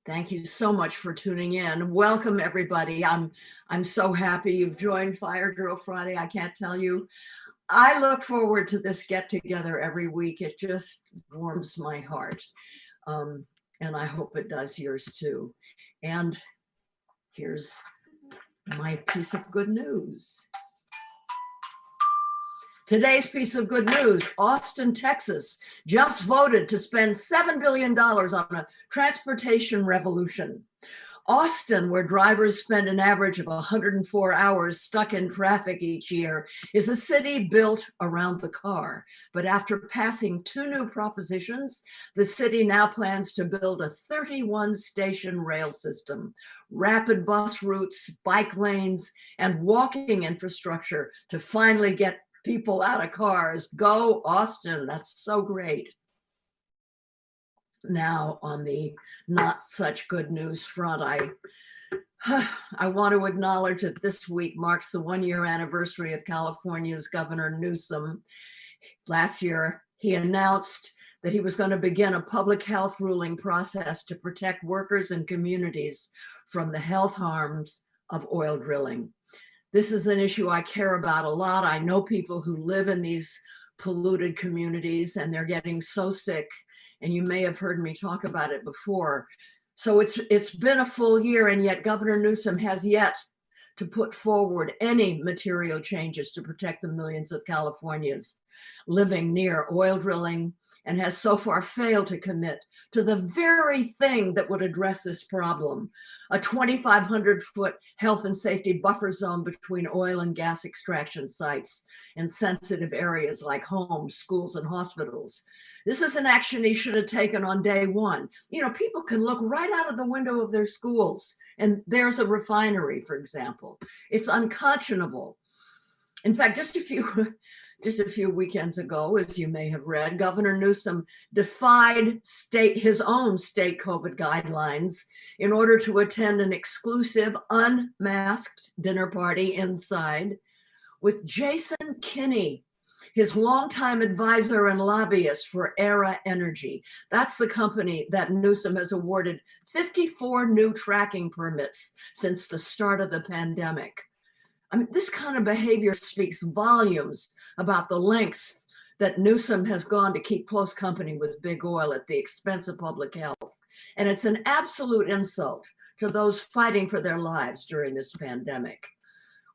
Thank you so much for tuning in. Welcome, everybody. I'm so happy you've joined Fire Drill Friday. I can't tell you. I look forward to this get together every week. It just warms my heart. And I hope it does yours too. And here's my piece of good news. Today's piece of good news: Austin, Texas just voted to spend $7 billion on a transportation revolution. Austin, where drivers spend an average of 104 hours stuck in traffic each year, is a city built around the car. But after passing two new propositions, the city now plans to build a 31-station rail system, rapid bus routes, bike lanes, and walking infrastructure to finally get people out of cars. Go Austin, that's so great. Now, on the not such good news front, I want to acknowledge that this week marks the one-year anniversary of California's Governor Newsom. Last year, he announced that he was going to begin a public health ruling process to protect workers and communities from the health harms of oil drilling. This is an issue I care about a lot. I know people who live in these polluted communities and they're getting so sick, and you may have heard me talk about it before. So it's been a full year, and yet Governor Newsom has yet to put forward any material changes to protect the millions of Californians living near oil drilling, and has so far failed to commit to the very thing that would address this problem: a 2,500-foot health and safety buffer zone between oil and gas extraction sites in sensitive areas like homes, schools, and hospitals. This is an action he should have taken on day one. You know, people can look right out of the window of their schools, and there's a refinery, for example. It's unconscionable. In fact, just a few weekends ago, as you may have read, Governor Newsom defied his own state COVID guidelines in order to attend an exclusive unmasked dinner party inside with Jason Kinney, his longtime advisor and lobbyist for Era Energy. That's the company that Newsom has awarded 54 new tracking permits since the start of the pandemic. I mean, this kind of behavior speaks volumes about the lengths that Newsom has gone to keep close company with big oil at the expense of public health. And it's an absolute insult to those fighting for their lives during this pandemic.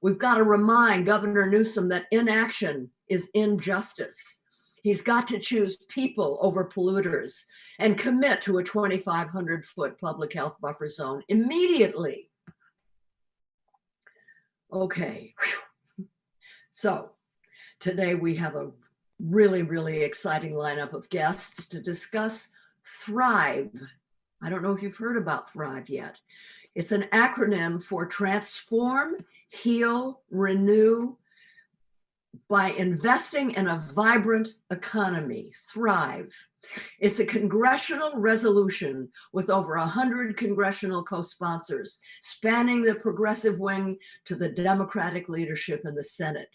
We've got to remind Governor Newsom that inaction is injustice. He's got to choose people over polluters and commit to a 2,500-foot public health buffer zone immediately. Okay, so today we have a really, really exciting lineup of guests to discuss Thrive. I don't know if you've heard about Thrive yet. It's an acronym for Transform, Heal, Renew by Investing in a Vibrant Economy. Thrive. It's a congressional resolution with over 100 congressional co-sponsors, spanning the progressive wing to the Democratic leadership in the Senate.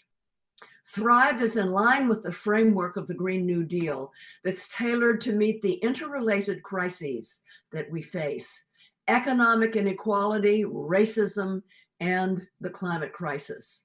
Thrive is in line with the framework of the Green New Deal that's tailored to meet the interrelated crises that we face: economic inequality, racism, and the climate crisis.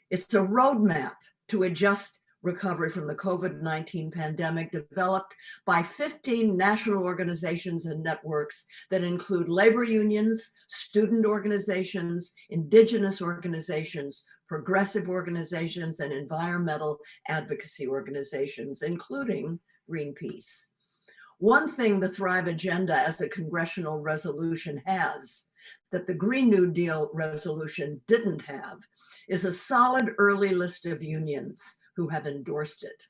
It's a roadmap to a just recovery from the COVID-19 pandemic, developed by 15 national organizations and networks that include labor unions, student organizations, indigenous organizations, progressive organizations, and environmental advocacy organizations, including Greenpeace. One thing the Thrive Agenda as a congressional resolution has that the Green New Deal resolution didn't have is a solid early list of unions who have endorsed it.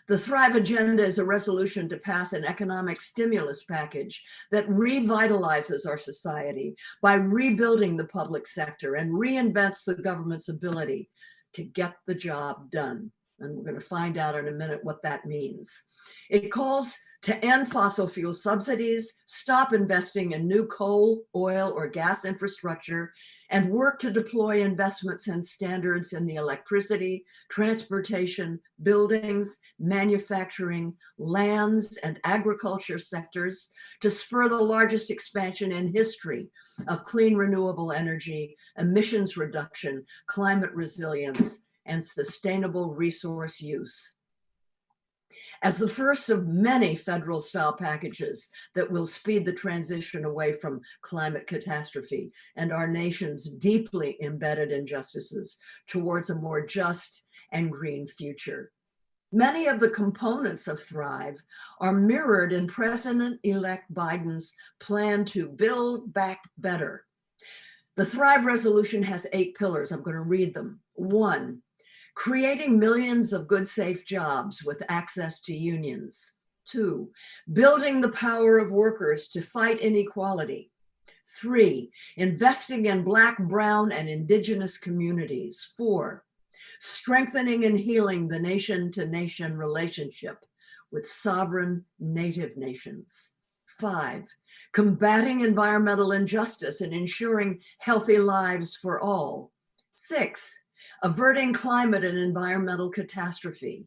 The Thrive Agenda is a resolution to pass an economic stimulus package that revitalizes our society by rebuilding the public sector and reinvents the government's ability to get the job done. And we're going to find out in a minute what that means. It calls to end fossil fuel subsidies, stop investing in new coal, oil, or gas infrastructure, and work to deploy investments and standards in the electricity, transportation, buildings, manufacturing, lands, and agriculture sectors to spur the largest expansion in history of clean renewable energy, emissions reduction, climate resilience, and sustainable resource use. As the first of many federal-style packages that will speed the transition away from climate catastrophe and our nation's deeply embedded injustices towards a more just and green future. Many of the components of Thrive are mirrored in President-elect Biden's plan to build back better. The Thrive resolution has 8 pillars. I'm going to read them. 1, creating millions of good, safe jobs with access to unions. 2, building the power of workers to fight inequality. 3, investing in Black, Brown, and Indigenous communities. 4, strengthening and healing the nation-to-nation relationship with sovereign Native nations. 5, combating environmental injustice and ensuring healthy lives for all. 6, averting climate and environmental catastrophe.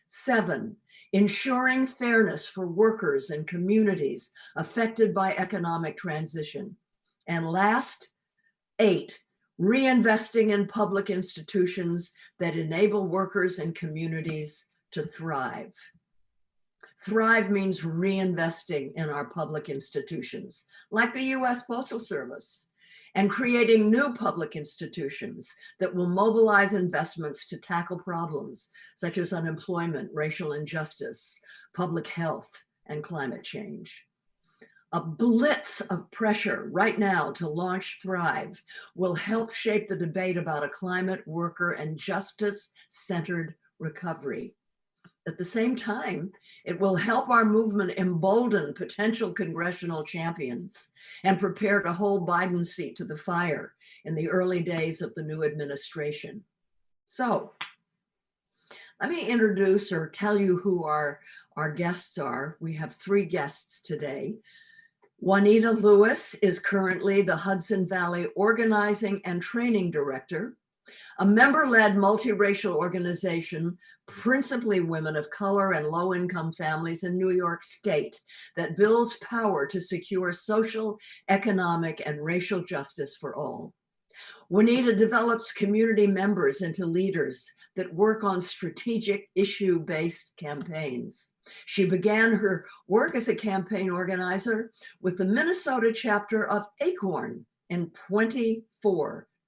7, ensuring fairness for workers and communities affected by economic transition. And last, 8, reinvesting in public institutions that enable workers and communities to thrive. Thrive means reinvesting in our public institutions, like the U.S. Postal Service, and creating new public institutions that will mobilize investments to tackle problems such as unemployment, racial injustice, public health, and climate change. A blitz of pressure right now to launch Thrive will help shape the debate about a climate, worker, and justice-centered recovery. At the same time, it will help our movement embolden potential congressional champions and prepare to hold Biden's feet to the fire in the early days of the new administration. So, let me introduce or tell you who our guests are. We have 3 guests today. Juanita Lewis is currently the Hudson Valley Organizing and Training Director, a member-led multiracial organization, principally women of color and low-income families in New York State, that builds power to secure social, economic, and racial justice for all. Juanita develops community members into leaders that work on strategic issue-based campaigns. She began her work as a campaign organizer with the Minnesota chapter of ACORN in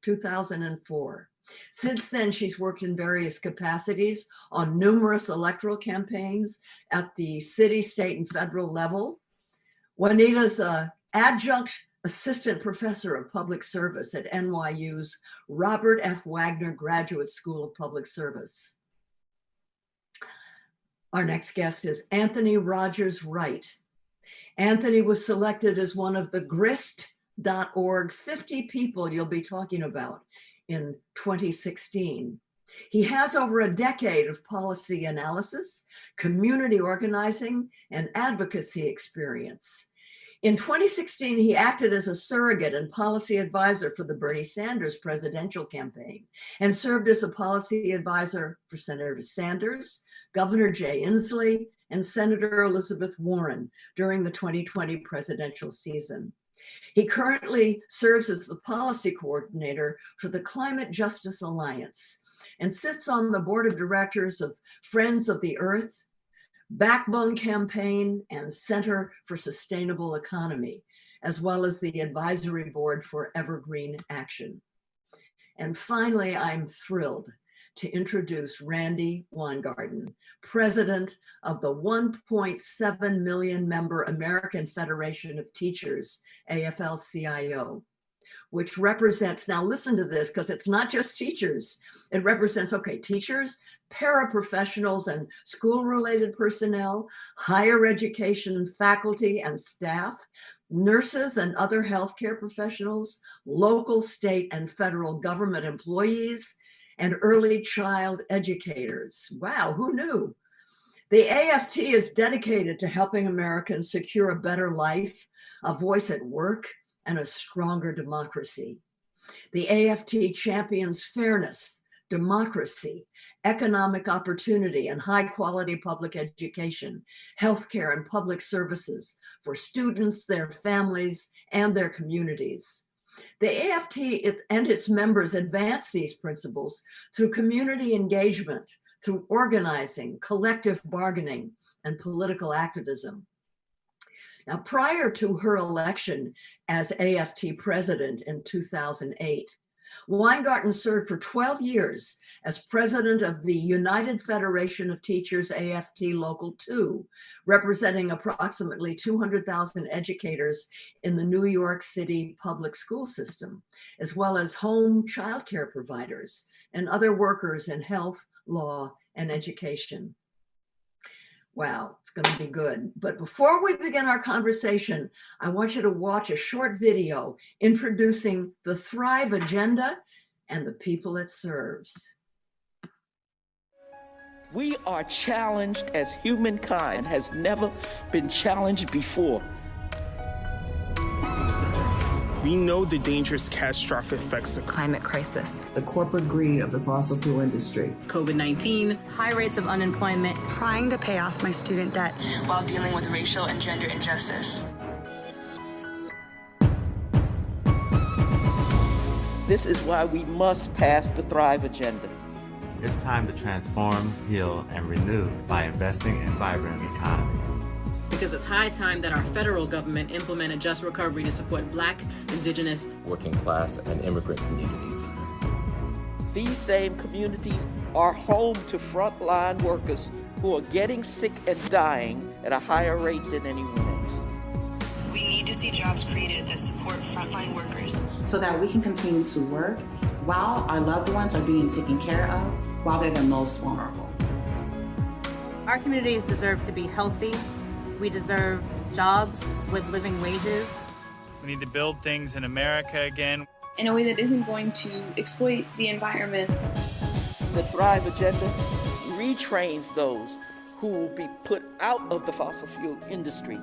2004. Since then, she's worked in various capacities on numerous electoral campaigns at the city, state, and federal level. Juanita's an adjunct assistant professor of public service at NYU's Robert F. Wagner Graduate School of Public Service. Our next guest is Anthony Rogers-Wright. Anthony was selected as one of the grist.org 50 people you'll be talking about in 2016. He has over a decade of policy analysis, community organizing, and advocacy experience. In 2016, he acted as a surrogate and policy advisor for the Bernie Sanders presidential campaign and served as a policy advisor for Senator Sanders, Governor Jay Inslee, and Senator Elizabeth Warren during the 2020 presidential season. He currently serves as the policy coordinator for the Climate Justice Alliance and sits on the board of directors of Friends of the Earth, Backbone Campaign, and Center for Sustainable Economy, as well as the advisory board for Evergreen Action. And finally, I'm thrilled to introduce Randi Weingarten, president of the 1.7 million member American Federation of Teachers, AFL-CIO, which represents, now listen to this, because it's not just teachers. It represents, teachers, paraprofessionals and school-related personnel, higher education faculty and staff, nurses and other healthcare professionals, local, state, and federal government employees, and early child educators. Wow, who knew? The AFT is dedicated to helping Americans secure a better life, a voice at work, and a stronger democracy. The AFT champions fairness, democracy, economic opportunity, and high-quality public education, healthcare, and public services for students, their families, and their communities. The AFT and its members advance these principles through community engagement, through organizing, collective bargaining, and political activism. Now, prior to her election as AFT president in 2008, Weingarten served for 12 years as president of the United Federation of Teachers AFT Local 2, representing approximately 200,000 educators in the New York City public school system, as well as home child care providers and other workers in health, law, and education. Wow, it's going to be good. But before we begin our conversation, I want you to watch a short video introducing the Thrive Agenda and the people it serves. We are challenged as humankind has never been challenged before. We know the dangerous catastrophic effects of climate crisis, the corporate greed of the fossil fuel industry, COVID-19, high rates of unemployment, trying to pay off my student debt while dealing with racial and gender injustice. This is why we must pass the Thrive Agenda. It's time to transform, heal, and renew by investing in vibrant economies. Because it's high time that our federal government implement a just recovery to support Black, Indigenous, working class, and immigrant communities. These same communities are home to frontline workers who are getting sick and dying at a higher rate than anyone else. We need to see jobs created that support frontline workers so that we can continue to work while our loved ones are being taken care of, while they're the most vulnerable. Our communities deserve to be healthy. We deserve jobs with living wages. We need to build things in America again in a way that isn't going to exploit the environment. The Thrive Agenda retrains those who will be put out of the fossil fuel industry.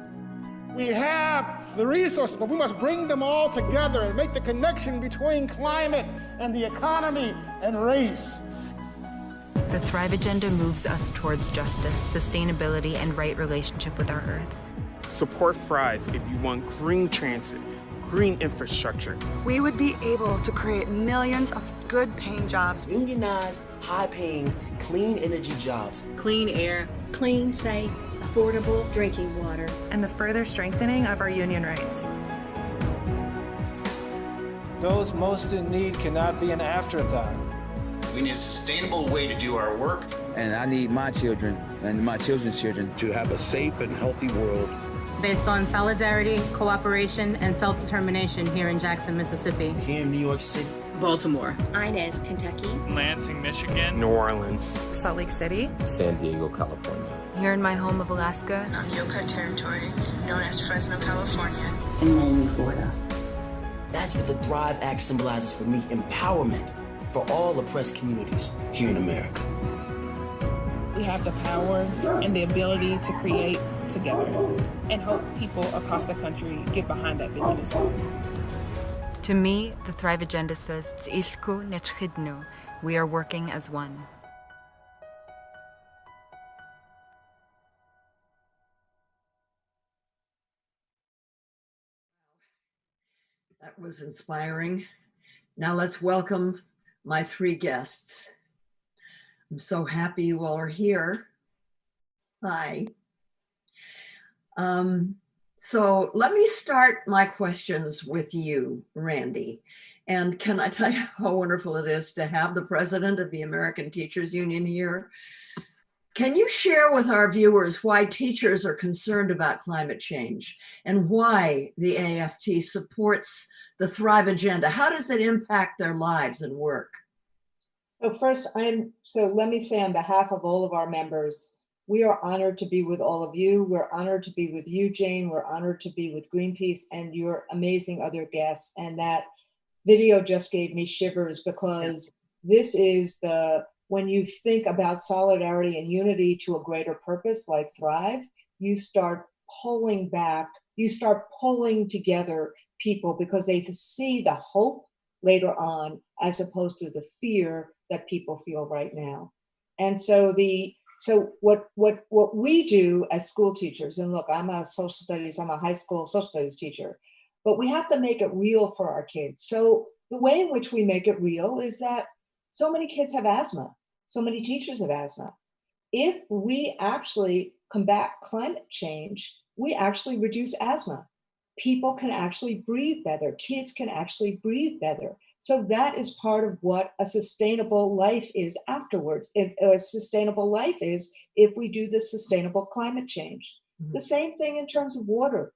We have the resources, but we must bring them all together and make the connection between climate and the economy and race. The Thrive Agenda moves us towards justice, sustainability, and right relationship with our Earth. Support Thrive if you want green transit, green infrastructure. We would be able to create millions of good-paying jobs. Unionized, high-paying, clean energy jobs. Clean air. Clean, safe, affordable drinking water. And the further strengthening of our union rights. Those most in need cannot be an afterthought. We need a sustainable way to do our work. And I need my children and my children's children to have a safe and healthy world. Based on solidarity, cooperation, and self-determination here in Jackson, Mississippi. Here in New York City. Baltimore. Inez, Kentucky. Lansing, Michigan. New Orleans. Salt Lake City. San Diego, California. Here in my home of Alaska. On Yoka territory, known as Fresno, California. In Miami, Florida. That's what the Thrive Act symbolizes for me, empowerment for all oppressed communities here in America. We have the power and the ability to create together and help people across the country get behind that vision as well. To me, the Thrive Agenda says, "T'ilku nechidnu." We are working as one. That was inspiring. Now let's welcome my three guests. I'm so happy you all are here. Hi. So let me start my questions with you, Randi. And can I tell you how wonderful it is to have the president of the American Teachers Union here? Can you share with our viewers why teachers are concerned about climate change and why the AFT supports the Thrive Agenda? How does it impact their lives and work? So first, let me say on behalf of all of our members, we are honored to be with all of you. We're honored to be with you, Jane. We're honored to be with Greenpeace and your amazing other guests. And that video just gave me shivers because this is the when you think about solidarity and unity to a greater purpose like Thrive, you start pulling back, you start pulling together people because they see the hope later on as opposed to the fear that people feel right now. And so what we do as school teachers, and look, I'm a high school social studies teacher, but we have to make it real for our kids. So the way in which we make it real is that so many kids have asthma, so many teachers have asthma. If we actually combat climate change, we actually reduce asthma. People can actually breathe better. Kids can actually breathe better. So that is part of what a sustainable life is afterwards. A sustainable life is if we do the sustainable climate change. Mm-hmm. The same thing in terms of water.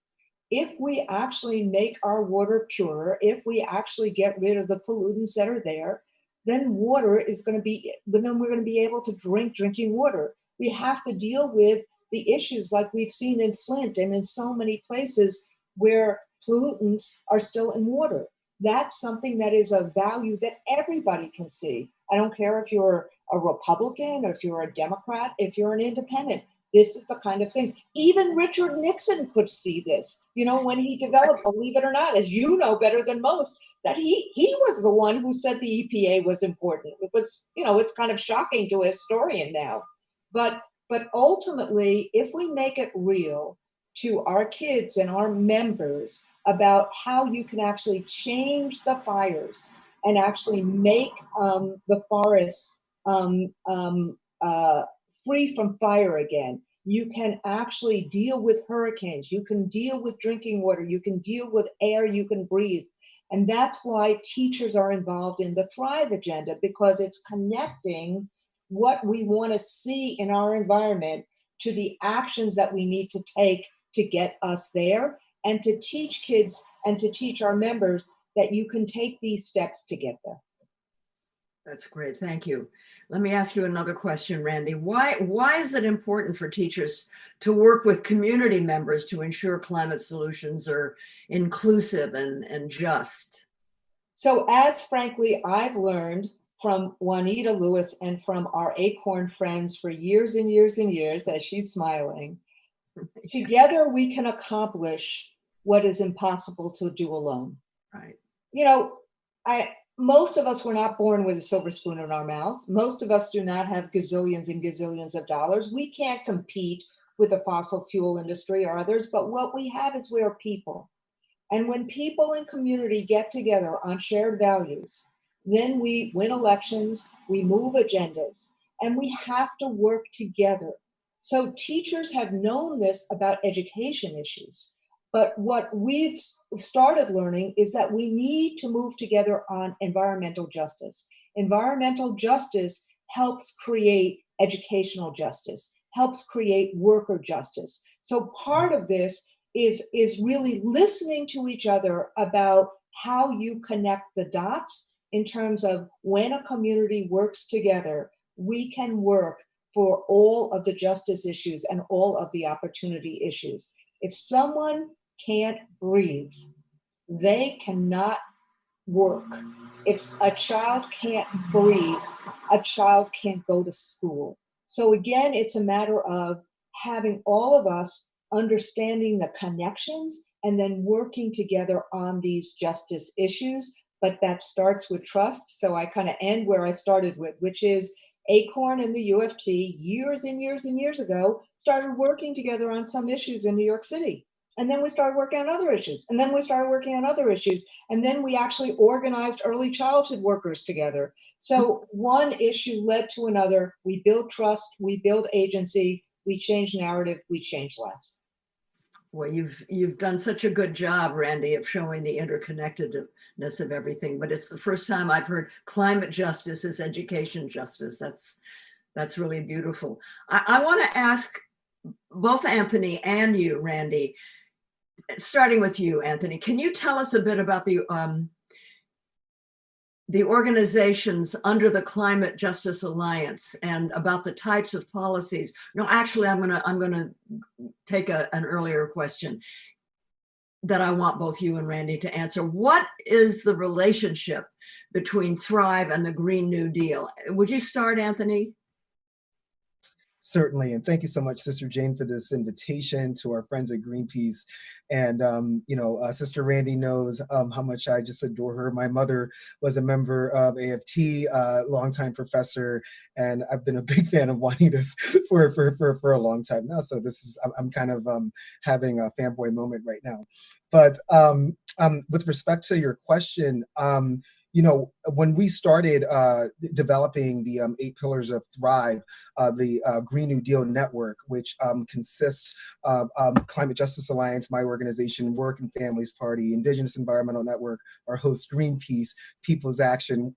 If we actually make our water purer, if we actually get rid of the pollutants that are there, then water is going to be, then we're going to be able to drink drinking water. We have to deal with the issues like we've seen in Flint and in so many places where pollutants are still in water. That's something that is a value that everybody can see. I don't care if you're a Republican or if you're a Democrat, if you're an independent. This is the kind of things. Even Richard Nixon could see this, you know, when he developed, believe it or not, as you know better than most, that he was the one who said the EPA was important. It was, you know, it's kind of shocking to a historian now. But ultimately, if we make it real to our kids and our members about how you can actually change the fires and actually make the forests free from fire again. You can actually deal with hurricanes. You can deal with drinking water. You can deal with air you can breathe. And that's why teachers are involved in the Thrive agenda, because it's connecting what we want to see in our environment to the actions that we need to take to get us there, and to teach kids and to teach our members that you can take these steps to get there. That's great. Thank you. Let me ask you another question, Randi. Why is it important for teachers to work with community members to ensure climate solutions are inclusive and just? So as frankly, I've learned from Juanita Lewis and from our Acorn friends for years and years and years, as she's smiling, together we can accomplish what is impossible to do alone. Right. You know, most of us were not born with a silver spoon in our mouths. Most of us do not have gazillions and gazillions of dollars. We can't compete with the fossil fuel industry or others, but what we have is we're people. And when people in community get together on shared values, then we win elections, we move agendas, and we have to work together. So teachers have known this about education issues. But what we've started learning is that we need to move together on environmental justice. Environmental justice helps create educational justice, helps create worker justice. So part of this is really listening to each other about how you connect the dots in terms of when a community works together, we can work for all of the justice issues and all of the opportunity issues. If someone can't breathe, they cannot work. If a child can't breathe, a child can't go to school. So again, it's a matter of having all of us understanding the connections and then working together on these justice issues. But that starts with trust. So I kind of end where I started with, which is Acorn and the UFT years and years and years ago started working together on some issues in New York City. And then we started working on other issues. And then we started working on other issues. And then we actually organized early childhood workers together. So one issue led to another. We build trust, we build agency, we change narrative, we change lives. Well, you've done such a good job, Randi, of showing the interconnectedness of everything. But it's the first time I've heard climate justice is education justice. That's really beautiful. I want to ask both Anthony and you, Randi, starting with you, Anthony, can you tell us a bit about the organizations under the Climate Justice Alliance and about the types of policies? No, actually, I'm gonna take an earlier question. that I want both you and Randi to answer. What is the relationship between Thrive and the Green New Deal? Would you start, Anthony? Certainly, and thank you so much, Sister Jane, for this invitation to our friends at Greenpeace. And Sister Randi knows how much I just adore her. My mother was a member of AFT, longtime professor, and I've been a big fan of Juanita's for a long time now. So this is I'm kind of having a fanboy moment right now. But with respect to your question, when we started developing the 8 pillars of Thrive, the Green New Deal Network, which consists of Climate Justice Alliance, my organization, Work and Families Party, Indigenous Environmental Network, our host Greenpeace, People's Action,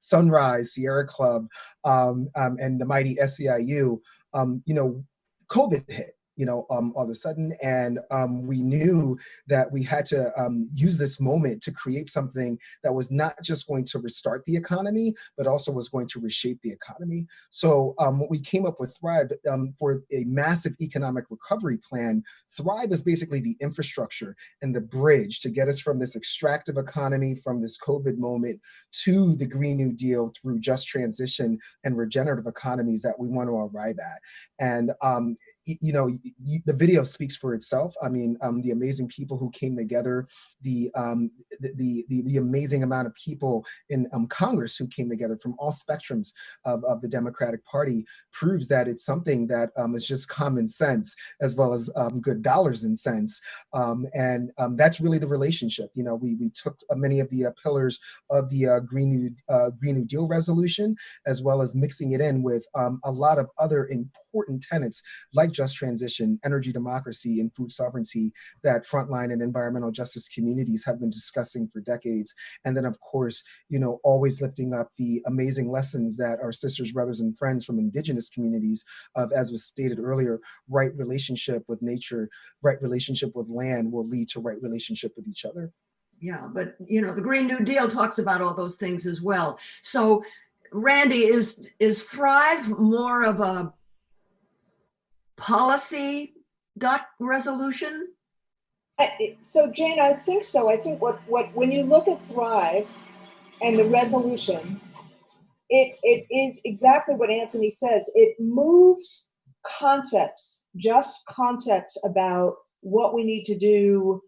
Sunrise, Sierra Club, and the mighty SEIU, COVID hit. All of a sudden, and we knew that we had to use this moment to create something that was not just going to restart the economy, but also was going to reshape the economy. So what we came up with Thrive for a massive economic recovery plan. Thrive is basically the infrastructure and the bridge to get us from this extractive economy, from this COVID moment, to the Green New Deal through just transition and regenerative economies that we want to arrive at. And the video speaks for itself. I mean, the amazing people who came together, the amazing amount of people in Congress who came together from all spectrums of the Democratic Party proves that it's something that is just common sense as well as good dollars and cents. And that's really the relationship. We took many of the pillars of the Green New Deal resolution, as well as mixing it in with a lot of other important tenets like just transition, energy democracy, and food sovereignty that frontline and environmental justice communities have been discussing for decades. And then, of course, always lifting up the amazing lessons that our sisters, brothers, and friends from indigenous communities of, as was stated earlier, right relationship with nature, right relationship with land will lead to right relationship with each other. Yeah, but the Green New Deal talks about all those things as well. So, Randi, is Thrive more of a policy resolution? So Jane, I think so. I think what when you look at Thrive and the resolution, it is exactly what Anthony says. It moves just concepts about what we need to do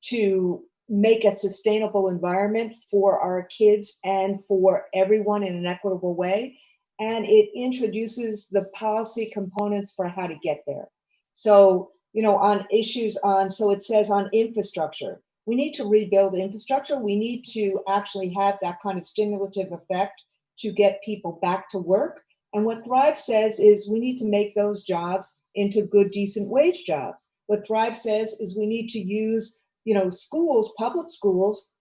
to make a sustainable environment for our kids and for everyone in an equitable way. And it introduces the policy components for how to get there. So, on issues so it says on infrastructure, we need to rebuild infrastructure. We need to actually have that kind of stimulative effect to get people back to work. And what Thrive says is we need to make those jobs into good, decent wage jobs. What Thrive says is we need to use, schools, public schools,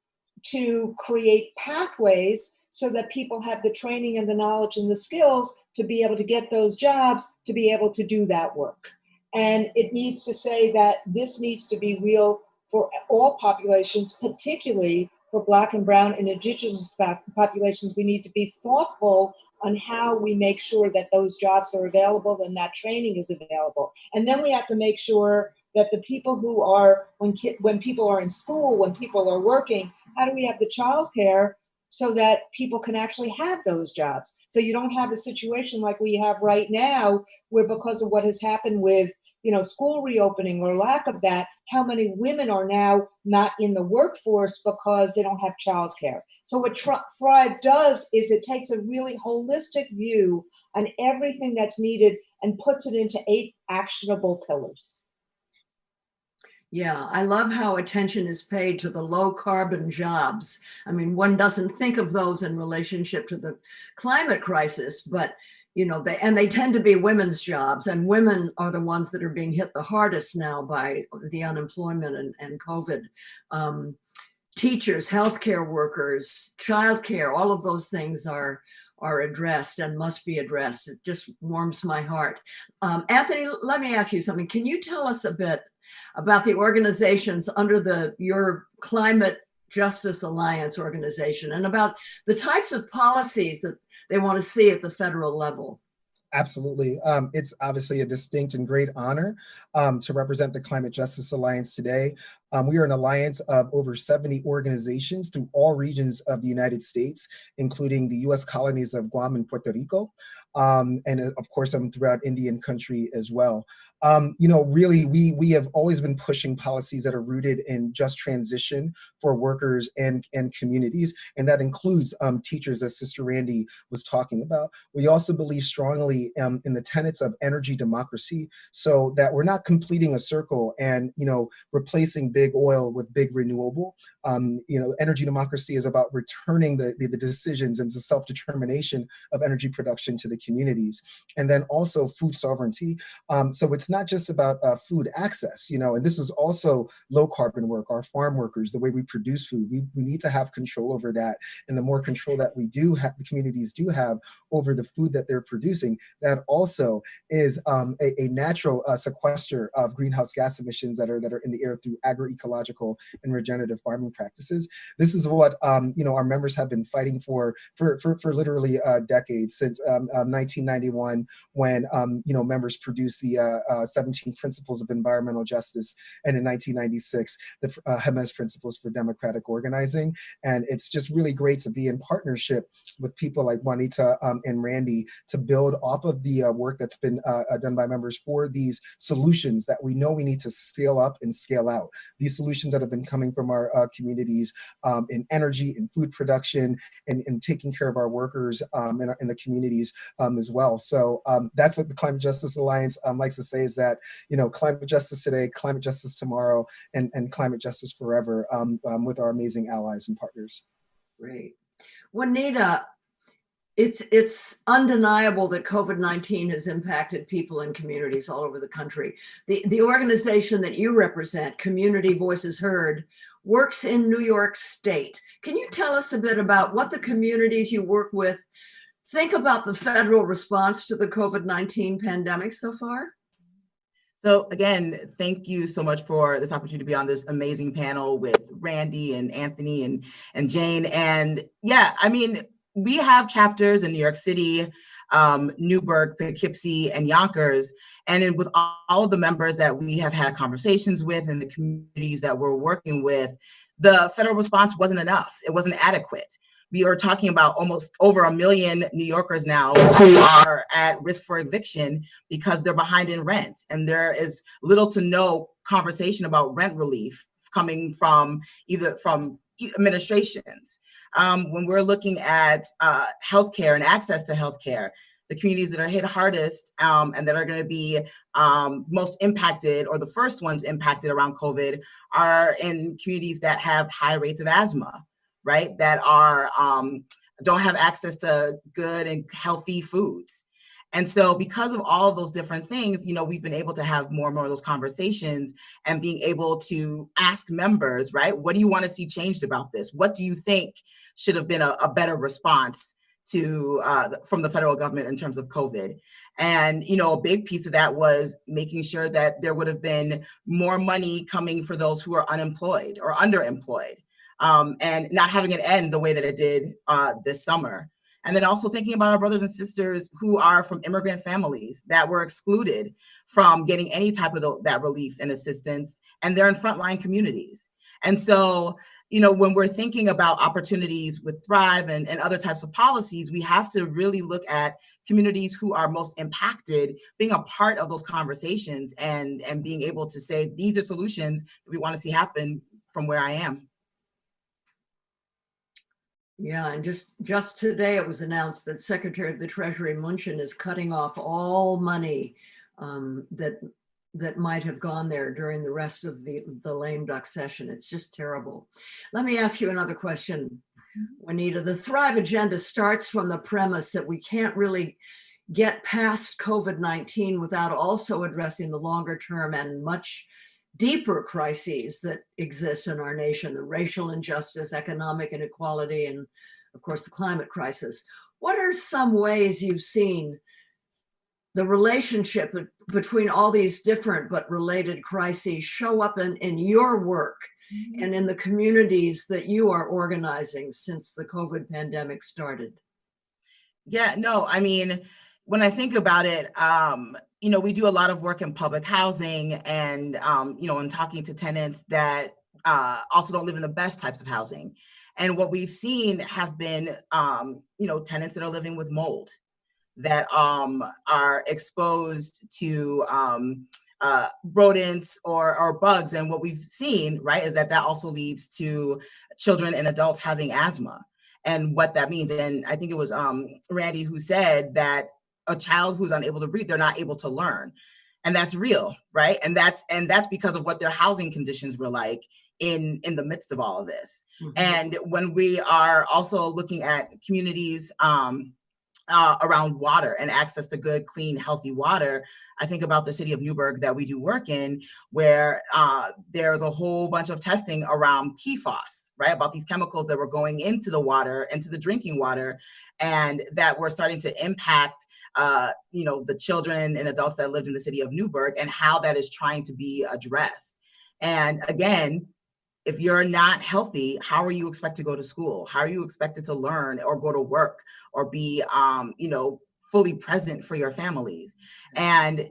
to create pathways so that people have the training and the knowledge and the skills to be able to get those jobs, to be able to do that work. And it needs to say that this needs to be real for all populations, particularly for Black and Brown and Indigenous populations. We need to be thoughtful on how we make sure that those jobs are available and that training is available. And then we have to make sure that the people who are, when people are in school, when people are working, how do we have the childcare so that people can actually have those jobs? So you don't have a situation like we have right now, where because of what has happened with, school reopening or lack of that, how many women are now not in the workforce because they don't have childcare. So what Thrive does is it takes a really holistic view on everything that's needed and puts it into 8 actionable pillars. Yeah, I love how attention is paid to the low carbon jobs. I mean, one doesn't think of those in relationship to the climate crisis, but they tend to be women's jobs, and women are the ones that are being hit the hardest now by the unemployment and COVID. Teachers, healthcare workers, childcare, all of those things are addressed and must be addressed. It just warms my heart. Anthony, let me ask you something. Can you tell us a bit about the organizations under your Climate Justice Alliance organization and about the types of policies that they want to see at the federal level? Absolutely. It's obviously a distinct and great honor to represent the Climate Justice Alliance today. We are an alliance of over 70 organizations through all regions of the United States, including the US colonies of Guam and Puerto Rico, and of course, throughout Indian country as well. Really, we have always been pushing policies that are rooted in just transition for workers and communities, and that includes teachers, as Sister Randi was talking about. We also believe strongly in the tenets of energy democracy, so that we're not completing a circle and replacing big oil with big renewable. Energy democracy is about returning the decisions and the self-determination of energy production to the communities, and then also food sovereignty. So it's not just about food access, and this is also low carbon work, our farm workers, the way we produce food. We need to have control over that, and the more control that we do have, the communities do have over the food that they're producing, that also is a natural sequester of greenhouse gas emissions that are in the air through agroecological and regenerative farming practices. This is what our members have been fighting for literally decades, since 1991, when members produced the 17 Principles of Environmental Justice, and in 1996, the James Principles for Democratic Organizing. And it's just really great to be in partnership with people like Juanita and Randi to build off of the work that's been done by members for these solutions that we know we need to scale up and scale out. These solutions that have been coming from our communities in energy, in food production, and in taking care of our workers in the communities as well. So that's what the Climate Justice Alliance likes to say, is that climate justice today, climate justice tomorrow, and climate justice forever, with our amazing allies and partners. Great. Juanita, it's undeniable that COVID-19 has impacted people and communities all over the country. The organization that you represent, Community Voices Heard, works in New York State. Can you tell us a bit about what the communities you work with think about the federal response to the COVID-19 pandemic so far? So again, thank you so much for this opportunity to be on this amazing panel with Randi and Anthony and Jane. And yeah, I mean, we have chapters in New York City, Newburgh, Poughkeepsie, and Yonkers. And with all of the members that we have had conversations with and the communities that we're working with, the federal response wasn't enough. It wasn't adequate. We are talking about almost over 1 million New Yorkers now who are at risk for eviction because they're behind in rent. And there is little to no conversation about rent relief coming from administrations. When we're looking at healthcare and access to healthcare, the communities that are hit hardest and that are going to be most impacted, or the first ones impacted around COVID, are in communities that have high rates of asthma, right? That are don't have access to good and healthy foods. And so because of all of those different things, we've been able to have more and more of those conversations and being able to ask members, right? What do you want to see changed about this? What do you think should have been a better response to from the federal government in terms of COVID? And, a big piece of that was making sure that there would have been more money coming for those who are unemployed or underemployed, and not having it end the way that it did this summer. And then also thinking about our brothers and sisters who are from immigrant families that were excluded from getting any type of that relief and assistance, and they're in frontline communities. And so, when we're thinking about opportunities with Thrive and other types of policies, we have to really look at communities who are most impacted, being a part of those conversations and being able to say, these are solutions that we want to see happen from where I am. Yeah, and just today it was announced that Secretary of the Treasury Mnuchin is cutting off all money that might have gone there during the rest of the lame duck session. It's just terrible. Let me ask you another question, Juanita. The Thrive agenda starts from the premise that we can't really get past COVID-19 without also addressing the longer term and much deeper crises that exist in our nation: the racial injustice, economic inequality, and of course the climate crisis. What are some ways you've seen the relationship between all these different but related crises show up in your work and in the communities that you are organizing since the COVID pandemic started? Yeah, no, I mean, when I think about it, we do a lot of work in public housing and, in talking to tenants that also don't live in the best types of housing. And what we've seen have been, tenants that are living with mold, that are exposed to rodents or bugs. And what we've seen, right, is that also leads to children and adults having asthma and what that means. And I think it was Randi who said that a child who's unable to breathe, they're not able to learn. And that's real, right? And that's because of what their housing conditions were like in the midst of all of this. Mm-hmm. And when we are also looking at communities around water and access to good, clean, healthy water, I think about the city of Newburgh that we do work in, where there's a whole bunch of testing around PFAS, right? About these chemicals that were going into the water, into the drinking water, and that were starting to impact the children and adults that lived in the city of Newburgh, and how that is trying to be addressed. And again, if you're not healthy, how are you expected to go to school? How are you expected to learn or go to work or be, fully present for your families? And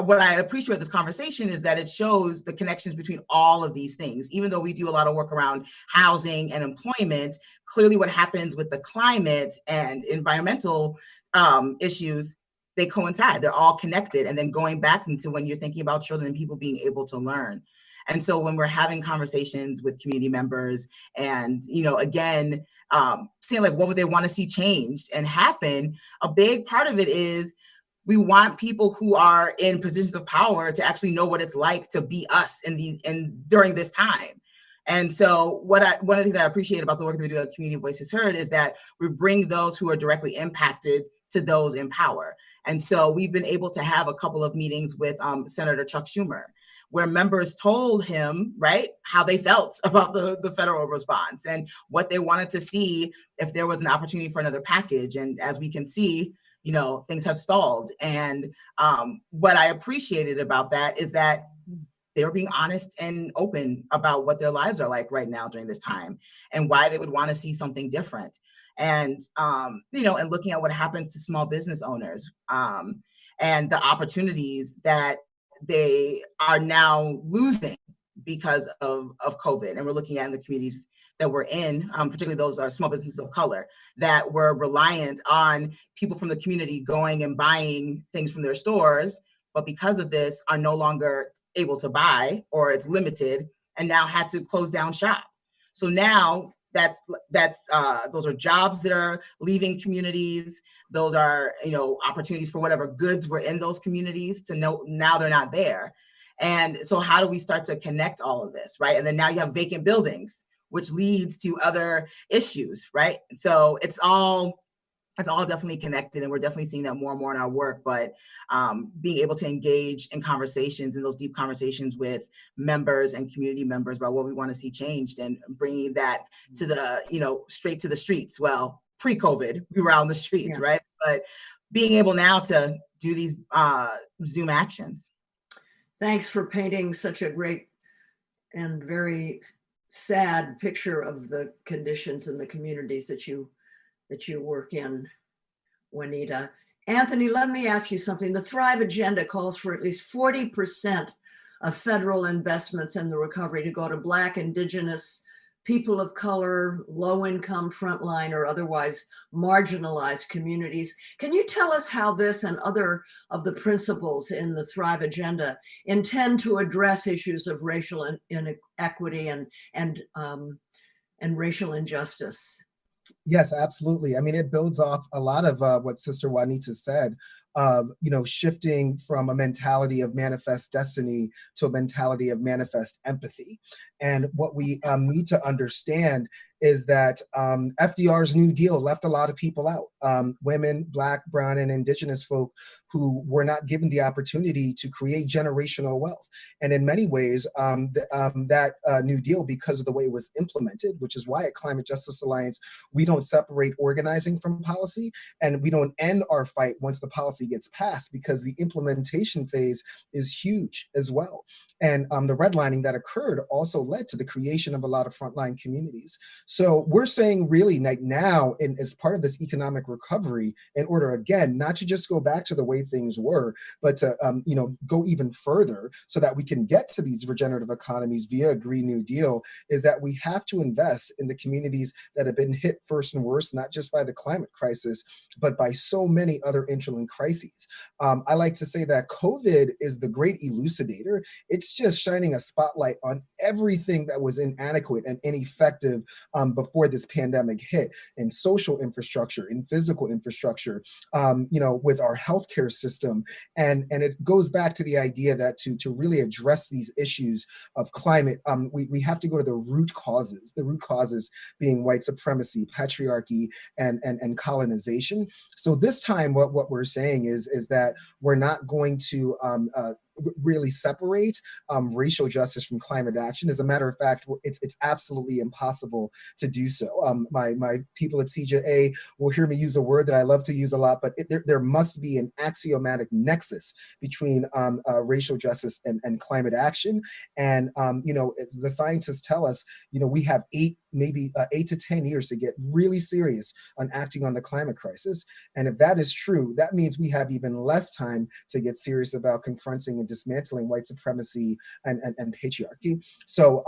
what I appreciate with this conversation is that it shows the connections between all of these things. Even though we do a lot of work around housing and employment, clearly what happens with the climate and environmental issues, they coincide. They're all connected. And then going back into when you're thinking about children and people being able to learn. And so when we're having conversations with community members and, again, seeing like what would they want to see changed and happen, a big part of it is we want people who are in positions of power to actually know what it's like to be us during this time. And so one of the things I appreciate about the work that we do at Community Voices Heard is that we bring those who are directly impacted to those in power. And so we've been able to have a couple of meetings with Senator Chuck Schumer, where members told him, right, how they felt about the federal response and what they wanted to see if there was an opportunity for another package. And as we can see, things have stalled. And what I appreciated about that is that they were being honest and open about what their lives are like right now during this time and why they would want to see something different. And, and looking at what happens to small business owners and the opportunities that they are now losing because of COVID. And we're looking at in the communities that we're in, particularly those are small businesses of color that were reliant on people from the community going and buying things from their stores, but because of this are no longer able to buy, or it's limited, and now had to close down shop. So now those are jobs that are leaving communities. Those are, opportunities for whatever goods were in those communities to know now they're not there. And so how do we start to connect all of this, right? And then now you have vacant buildings, which leads to other issues, right? So it's all definitely connected, and we're definitely seeing that more and more in our work. But being able to engage in conversations, in those deep conversations with members and community members about what we want to see changed, and bringing that to the, straight to the streets. Well, pre-COVID, we were out on the streets, right? But being able now to do these Zoom actions. Thanks for painting such a great and very sad picture of the conditions in the communities that you work in, Juanita. Anthony, let me ask you something. The Thrive Agenda calls for at least 40% of federal investments in the recovery to go to Black, Indigenous, people of color, low-income, frontline, or otherwise marginalized communities. Can you tell us how this and other of the principles in the Thrive Agenda intend to address issues of racial inequity and racial injustice? Yes, absolutely. I mean, it builds off a lot of what Sister Juanita said, shifting from a mentality of manifest destiny to a mentality of manifest empathy. And what we need to understand is that FDR's New Deal left a lot of people out, women, Black, Brown, and Indigenous folk who were not given the opportunity to create generational wealth. And in many ways, that New Deal, because of the way it was implemented, which is why at Climate Justice Alliance, we don't separate organizing from policy, and we don't end our fight once the policy policy gets passed, because the implementation phase is huge as well. And the redlining that occurred also led to the creation of a lot of frontline communities. So we're saying really like now, as part of this economic recovery, in order, again, not to just go back to the way things were, but to go even further so that we can get to these regenerative economies via a Green New Deal, is that we have to invest in the communities that have been hit first and worst, not just by the climate crisis, but by so many other interlinked crises. I like to say that COVID is the great elucidator. It's just shining a spotlight on everything that was inadequate and ineffective before this pandemic hit, in social infrastructure, in physical infrastructure, with our healthcare system. And it goes back to the idea that to really address these issues of climate, we have to go to the root causes being white supremacy, patriarchy, and colonization. So this time, what we're saying is that we're not going to really separate racial justice from climate action. As a matter of fact, it's absolutely impossible to do so. My people at CJA will hear me use a word that I love to use a lot, but there must be an axiomatic nexus between racial justice and climate action. And as the scientists tell us, we have 8 to 10 years to get really serious on acting on the climate crisis. And if that is true, that means we have even less time to get serious about confronting and dismantling white supremacy and patriarchy. So,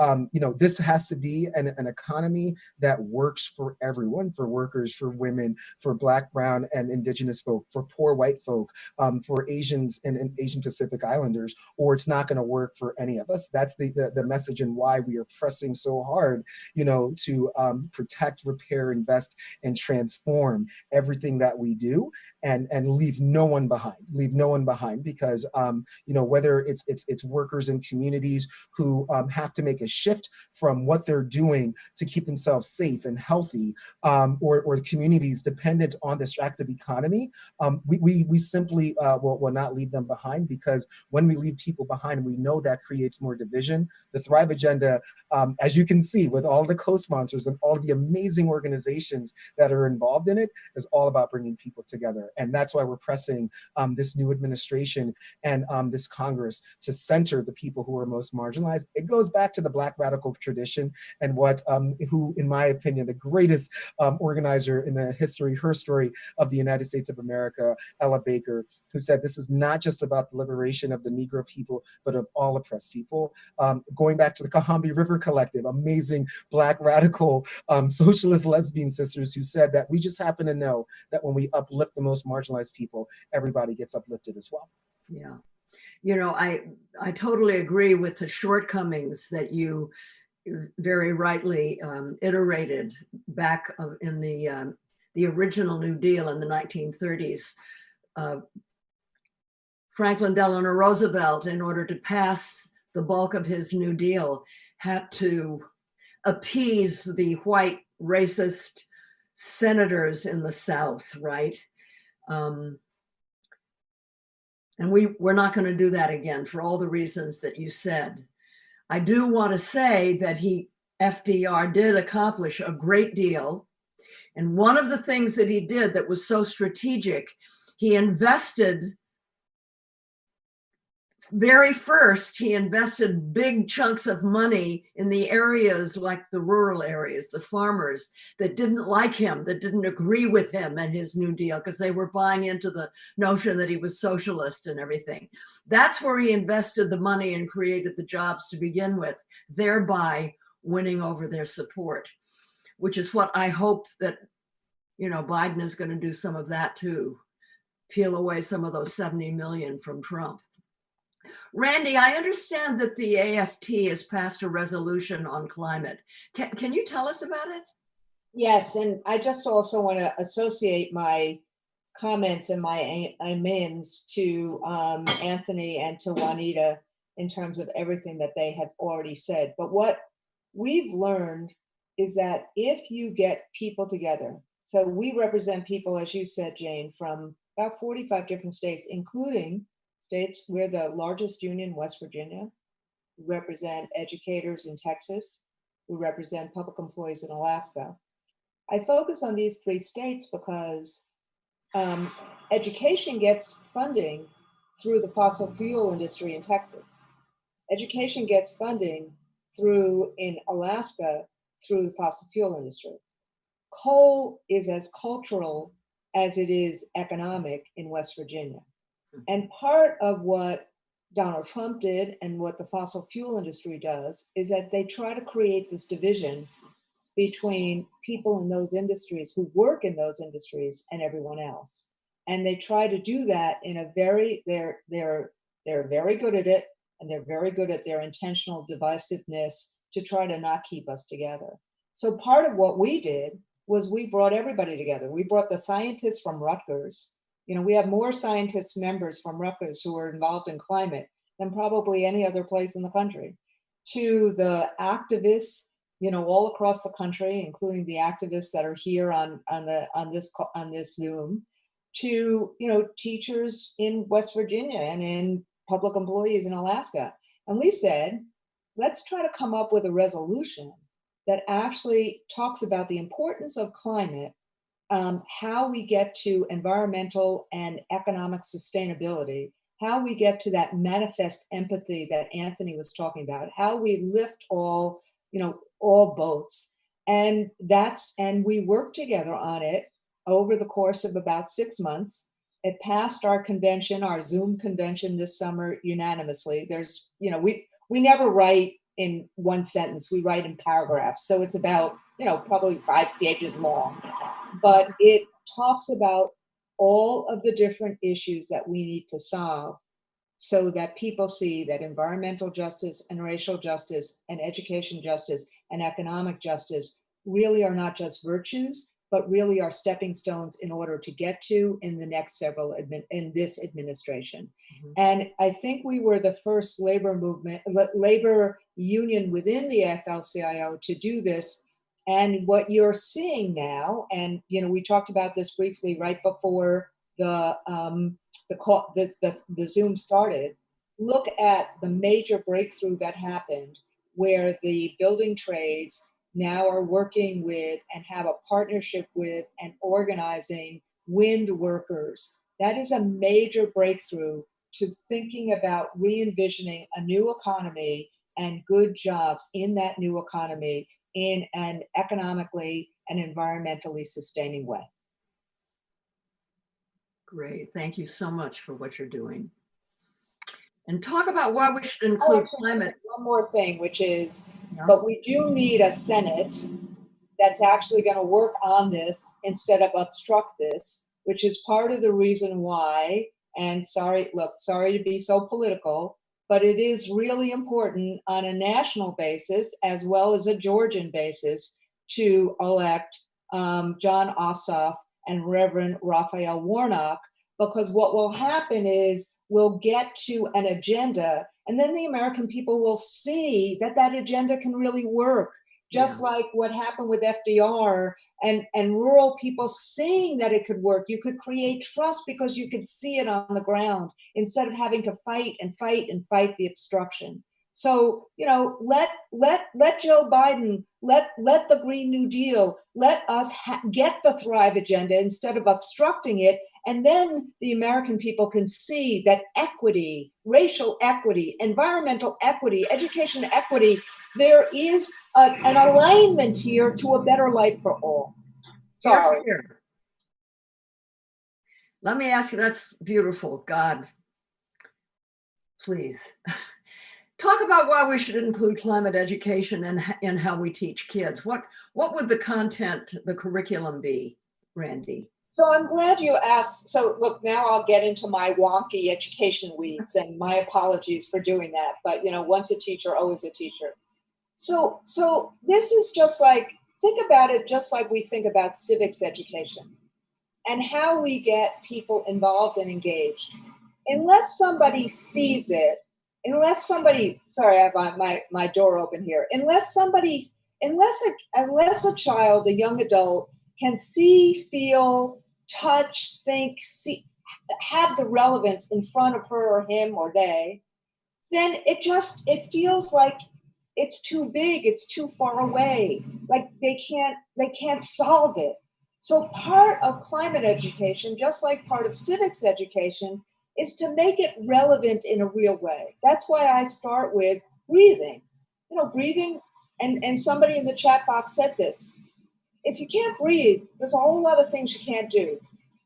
this has to be an economy that works for everyone, for workers, for women, for Black, Brown, and Indigenous folk, for poor white folk, for Asians and Asian Pacific Islanders, or it's not going to work for any of us. That's the message, and why we are pressing so hard, to protect, repair, invest, and transform everything that we do, and leave no one behind, because whether it's workers in communities who have to make a shift from what they're doing to keep themselves safe and healthy, or communities dependent on the extractive economy, we simply will not leave them behind, because when we leave people behind, we know that creates more division. The Thrive Agenda, as you can see, with all the co-sponsors and all the amazing organizations that are involved in it, is all about bringing people together. And that's why we're pressing this new administration and this Congress to center the people who are most marginalized. It goes back to the Black radical tradition, and who, in my opinion, the greatest organizer in the her story of the United States of America, Ella Baker, who said, this is not just about the liberation of the Negro people, but of all oppressed people. Going back to the Combahee River Collective, amazing Black radical socialist lesbian sisters, who said that we just happen to know that when we uplift the most marginalized people, everybody gets uplifted as well. Yeah. I totally agree with the shortcomings that you very rightly iterated back in the original New Deal in the 1930s. Franklin Delano Roosevelt, in order to pass the bulk of his New Deal, had to appease the white racist senators in the South, right? And we're not going to do that again for all the reasons that you said. I do want to say that FDR did accomplish a great deal. And one of the things that he did that was so strategic, he invested he invested big chunks of money in the areas like the rural areas, the farmers that didn't like him, that didn't agree with him and his New Deal, because they were buying into the notion that he was socialist and everything. That's where he invested the money and created the jobs to begin with, thereby winning over their support, which is what I hope that, Biden is going to do some of that too, peel away some of those 70 million from Trump. Randi, I understand that the AFT has passed a resolution on climate. Can you tell us about it? Yes, and I just also want to associate my comments and my amens to Anthony and to Juanita in terms of everything that they have already said. But what we've learned is that if you get people together, so we represent people, as you said, Jane, from about 45 different states, including states. We're the largest union, West Virginia. We represent educators in Texas. We represent public employees in Alaska. I focus on these 3 states because education gets funding through the fossil fuel industry in Texas. Education gets funding in Alaska through the fossil fuel industry. Coal is as cultural as it is economic in West Virginia. And part of what Donald Trump did and what the fossil fuel industry does is that they try to create this division between people in those industries who work in those industries and everyone else. And they try to do that in a they're very good at it, and they're very good at their intentional divisiveness to try to not keep us together. So part of what we did was we brought everybody together. We brought the scientists from Rutgers. You know, we have more scientists members from Rutgers who are involved in climate than probably any other place in the country, to the activists, you know, all across the country, including the activists that are here on this Zoom, to, you know, teachers in West Virginia and in public employees in Alaska. And we said, let's try to come up with a resolution that actually talks about the importance of climate, how we get to environmental and economic sustainability, how we get to that manifest empathy that Anthony was talking about, how we lift all boats. And we worked together on it over the course of about 6 months. It passed our convention, our Zoom convention this summer unanimously. There's, you know, we never write in one sentence, we write in paragraphs. So it's about, you know, probably 5 pages long, but it talks about all of the different issues that we need to solve so that people see that environmental justice and racial justice and education justice and economic justice really are not just virtues, but really are stepping stones in order to get to in the next in this administration. Mm-hmm. And I think we were the first labor union within the AFL-CIO to do this. And what you're seeing now, and you know, we talked about this briefly right before the Zoom started. Look at the major breakthrough that happened, where the building trades now are working with and have a partnership with and organizing wind workers. That is a major breakthrough to thinking about re-envisioning a new economy and good jobs in that new economy in an economically and environmentally sustaining way. Great, thank you so much for what you're doing. And talk about why we should include climate. One more thing, which is, but we do need a Senate that's actually going to work on this instead of obstruct this, which is part of the reason why, and sorry to be so political, but it is really important on a national basis as well as a Georgian basis to elect John Ossoff and Reverend Raphael Warnock, because what will happen is we'll get to an agenda, and then the American people will see that that agenda can really work, just like what happened with FDR and rural people seeing that it could work. You could create trust because you could see it on the ground instead of having to fight the obstruction. So, you know, let Joe Biden, let the Green New Deal, let us get the Thrive agenda instead of obstructing it. And then the American people can see that equity, racial equity, environmental equity, education equity, there is an alignment here to a better life for all. Sorry. Here. Let me ask you, that's beautiful. God, please. Talk about why we should include climate education in how we teach kids. What would the content, the curriculum be, Randi? So I'm glad you asked. So look, now I'll get into my wonky education weeds, and my apologies for doing that. But you know, once a teacher, always a teacher. So this is just like, think about it just like we think about civics education and how we get people involved and engaged. Unless somebody sees it, sorry, I have my door open here. Unless a child, a young adult can see, feel, touch, think, see, have the relevance in front of her or him or they, then it feels like it's too big, it's too far away, like they can't solve it. So part of climate education, just like part of civics education, is to make it relevant in a real way. That's why I start with breathing. You know, breathing, and somebody in the chat box said this. If you can't breathe, there's a whole lot of things you can't do.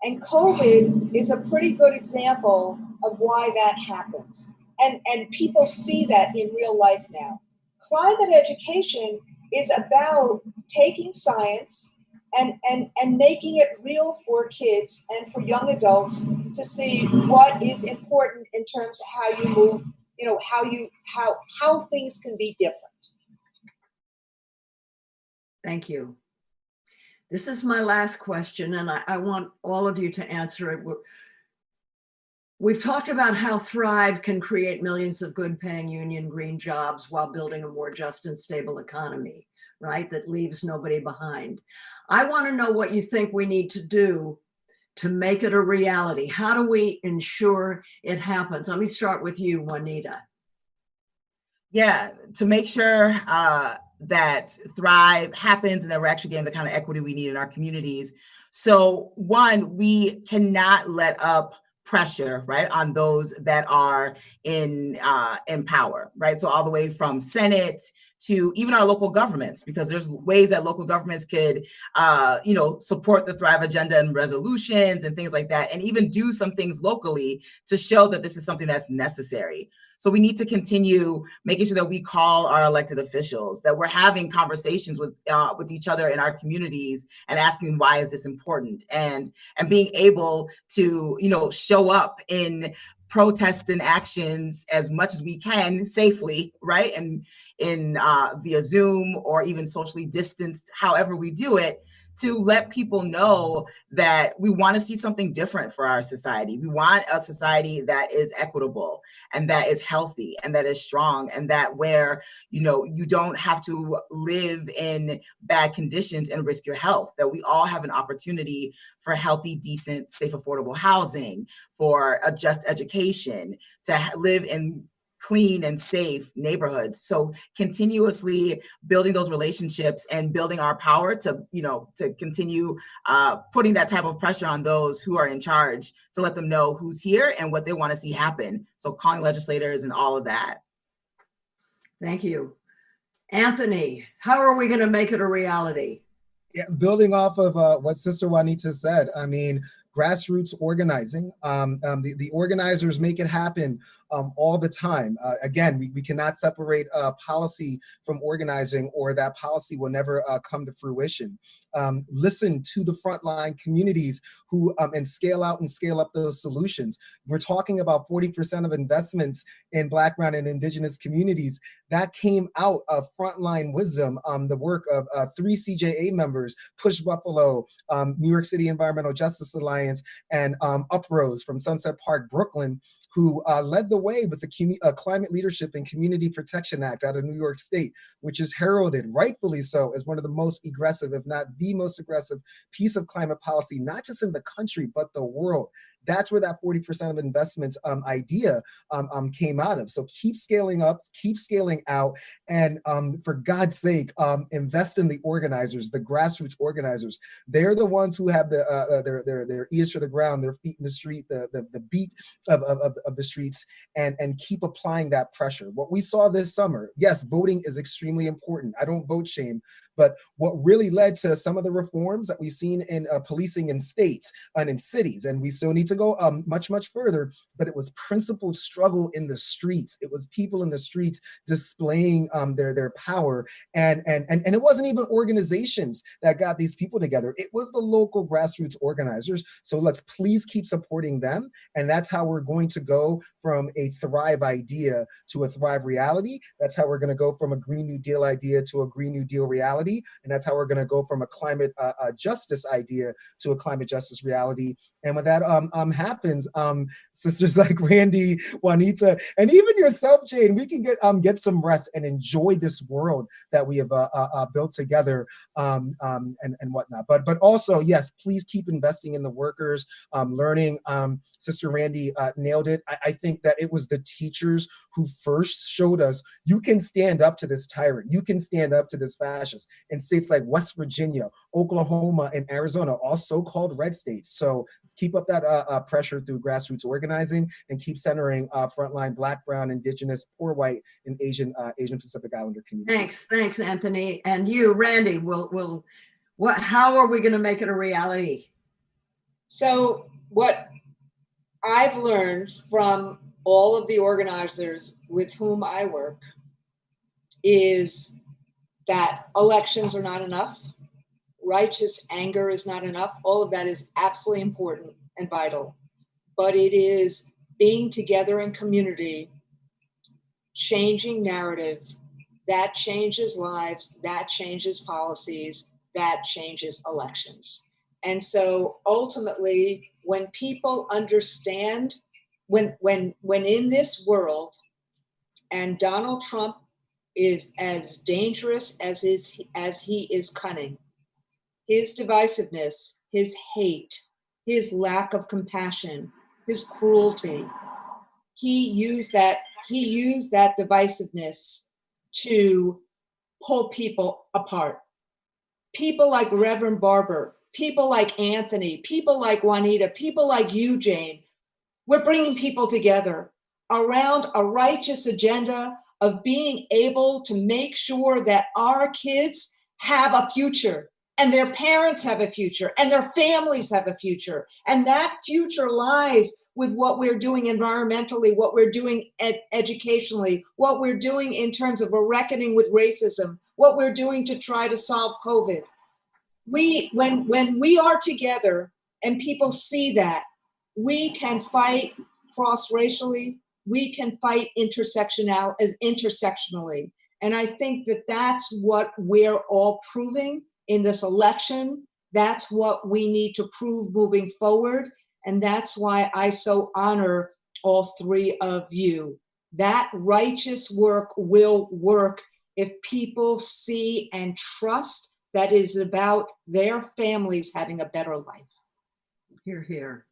And COVID is a pretty good example of why that happens. And people see that in real life now. Climate education is about taking science and making it real for kids and for young adults to see what is important in terms of how you move, you know, how things can be different. Thank you. This is my last question, and I want all of you to answer it. We've talked about how Thrive can create millions of good-paying union green jobs while building a more just and stable economy, right? That leaves nobody behind. I want to know what you think we need to do to make it a reality. How do we ensure it happens? Let me start with you, Juanita. Yeah, to make sure that Thrive happens and that we're actually getting the kind of equity we need in our communities. So one, we cannot let up pressure, right, on those that are in power, right? So all the way from Senate to even our local governments, because there's ways that local governments could, support the Thrive agenda and resolutions and things like that, and even do some things locally to show that this is something that's necessary. So we need to continue making sure that we call our elected officials, that we're having conversations with each other in our communities and asking why is this important, and being able to, show up in protests and actions as much as we can safely, right? And in via Zoom or even socially distanced, however we do it, to let people know that we want to see something different for our society. We want a society that is equitable and that is healthy and that is strong, and that where, you don't have to live in bad conditions and risk your health, that we all have an opportunity for healthy, decent, safe, affordable housing, for a just education, to live in clean and safe neighborhoods. So continuously building those relationships and building our power to, to continue putting that type of pressure on those who are in charge, to let them know who's here and what they want to see happen. So calling legislators and all of that. Thank you. Anthony, how are we going to make it a reality? Yeah, building off of what Sister Juanita said, I mean, grassroots organizing. The organizers make it happen all the time. Again, we cannot separate policy from organizing, or that policy will never come to fruition. Listen to the frontline communities who and scale out and scale up those solutions. We're talking about 40% of investments in Black, Brown, and Indigenous communities. That came out of frontline wisdom, the work of 3 CJA members, Push Buffalo, New York City Environmental Justice Alliance, and Uprose from Sunset Park, Brooklyn, who led the way with the Climate Leadership and Community Protection Act out of New York State, which is heralded, rightfully so, as one of the most aggressive, if not the most aggressive piece of climate policy, not just in the country, but the world. That's where that 40% of investments idea came out of. So keep scaling up, keep scaling out, and for God's sake, invest in the organizers, the grassroots organizers. They're the ones who have their ears to the ground, their feet in the street, the beat of the streets, and keep applying that pressure. What we saw this summer, yes, voting is extremely important. I don't vote shame, but what really led to some of the reforms that we've seen in policing in states and in cities, and we still need to go much, much further, but it was principled struggle in the streets. It was people in the streets displaying their power, and it wasn't even organizations that got these people together. It was the local grassroots organizers. So let's please keep supporting them, and that's how we're going to go from a Thrive idea to a Thrive reality. That's how we're going to go from a Green New Deal idea to a Green New Deal reality, and that's how we're going to go from a climate justice idea to a climate justice reality. And when that happens, sisters like Randi, Juanita, and even yourself, Jane, we can get some rest and enjoy this world that we have built together, and whatnot. But also, yes, please keep investing in the workers, learning. Sister Randi nailed it. I think that it was the teachers who first showed us, you can stand up to this tyrant, you can stand up to this fascist. in states like West Virginia, Oklahoma, and Arizona, all so-called red states. So keep up that pressure through grassroots organizing and keep centering frontline Black, Brown, Indigenous, poor white, and Asian Pacific Islander communities. Thanks, Anthony. And you, Randi, how are we going to make it a reality? So what I've learned from all of the organizers with whom I work is that elections are not enough. Righteous anger is not enough. All of that is absolutely important and vital. But it is being together in community, changing narrative, that changes lives, that changes policies, that changes elections. And so ultimately, when people understand, when in this world, and Donald Trump is as dangerous as he is cunning, his divisiveness, his hate, his lack of compassion, his cruelty, he used that divisiveness to pull people apart. People like Reverend Barber, people like Anthony, people like Juanita, people like you, Jane, we're bringing people together around a righteous agenda of being able to make sure that our kids have a future and their parents have a future and their families have a future. And that future lies with what we're doing environmentally, what we're doing educationally, what we're doing in terms of a reckoning with racism, what we're doing to try to solve COVID. When we are together and people see that, we can fight cross-racially, we can fight intersectionally. And I think that that's what we're all proving in this election. That's what we need to prove moving forward. And that's why I so honor all three of you. That righteous work will work if people see and trust that it is about their families having a better life. Hear, hear.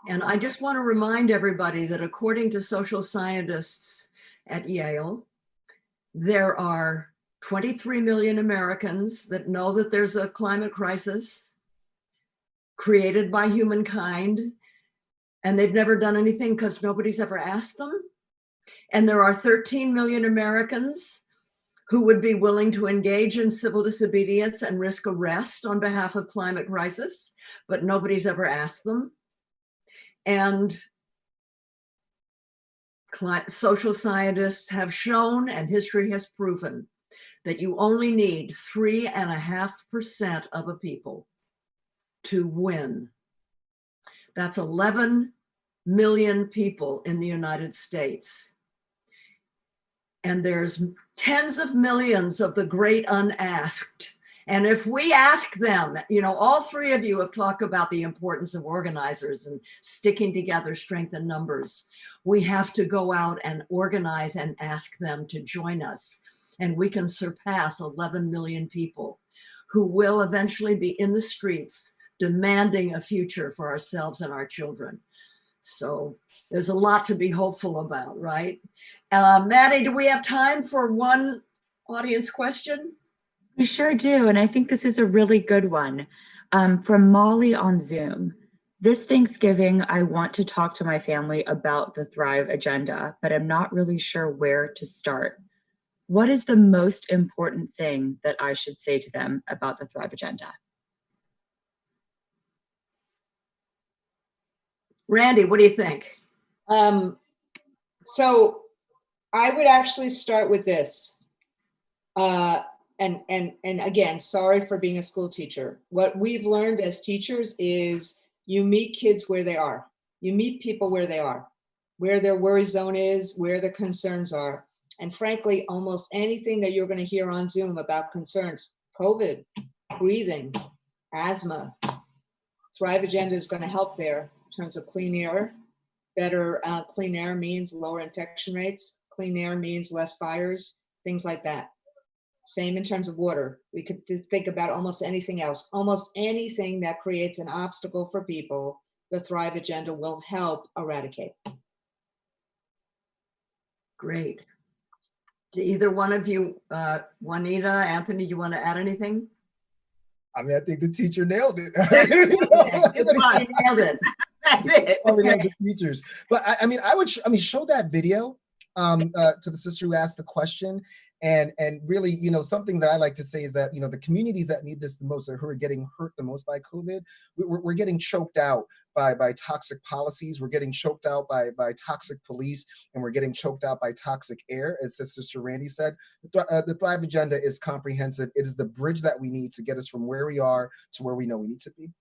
And I just want to remind everybody that according to social scientists at Yale, there are 23 million Americans that know that there's a climate crisis created by humankind, and they've never done anything because nobody's ever asked them. And there are 13 million Americans who would be willing to engage in civil disobedience and risk arrest on behalf of climate crisis, but nobody's ever asked them. And social scientists have shown, and history has proven, that you only need 3.5% of a people to win. That's 11 million people in the United States. And there's tens of millions of the great unasked. And if we ask them, all three of you have talked about the importance of organizers and sticking together, strength in numbers. We have to go out and organize and ask them to join us. And we can surpass 11 million people who will eventually be in the streets demanding a future for ourselves and our children. So there's a lot to be hopeful about, right? Maddie, do we have time for one audience question? We sure do, and I think this is a really good one. From Molly on Zoom. This Thanksgiving, I want to talk to my family about the Thrive agenda, but I'm not really sure where to start. What is the most important thing that I should say to them about the Thrive agenda? Randi, what do you think? So I would actually start with this. And again, sorry for being a school teacher. What we've learned as teachers is you meet kids where they are. You meet people where they are, where their worry zone is, where their concerns are. And frankly, almost anything that you're going to hear on Zoom about concerns, COVID, breathing, asthma, Thrive agenda is going to help there in terms of clean air. Better clean air means lower infection rates. Clean air means less fires, things like that. Same in terms of water. We could think about almost anything else. Almost anything that creates an obstacle for people, the Thrive agenda will help eradicate. Great. Do either one of you, Juanita, Anthony, do you want to add anything? I mean, I think the teacher nailed it. Nailed it. That's it. The teachers. But I mean, I would show that video to the sister who asked the question. And really, you know, something that I like to say is that, you know, the communities that need this the most, or who are getting hurt the most by COVID, we're getting choked out by toxic policies. We're getting choked out by toxic police, and we're getting choked out by toxic air, as Sister Randi said. The Thrive Agenda is comprehensive. It is the bridge that we need to get us from where we are to where we know we need to be.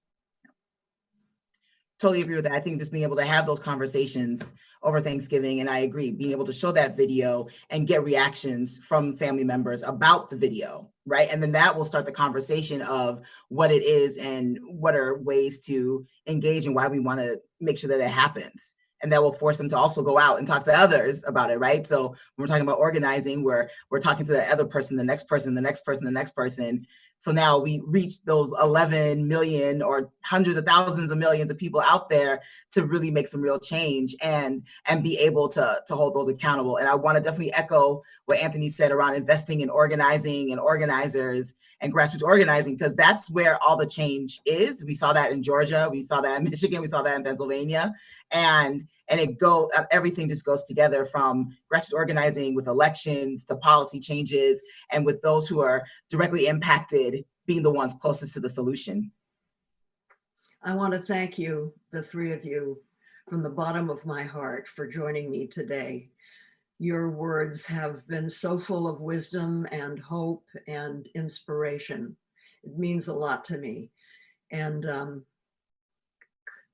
Totally agree with that. I think just being able to have those conversations over Thanksgiving, and I agree, being able to show that video and get reactions from family members about the video, right? And then that will start the conversation of what it is and what are ways to engage and why we want to make sure that it happens. And that will force them to also go out and talk to others about it, right? So when we're talking about organizing, we're talking to the other person, the next person, the next person, the next person. So now we reach those 11 million or hundreds of thousands of millions of people out there to really make some real change and be able to hold those accountable. And I want to definitely echo what Anthony said around investing in organizing and organizers and grassroots organizing, because that's where all the change is. We saw that in Georgia, we saw that in Michigan, we saw that in Pennsylvania. And everything just goes together, from grassroots organizing with elections to policy changes, and with those who are directly impacted being the ones closest to the solution. I want to thank you, the three of you, from the bottom of my heart for joining me today. Your words have been so full of wisdom and hope and inspiration. It means a lot to me. And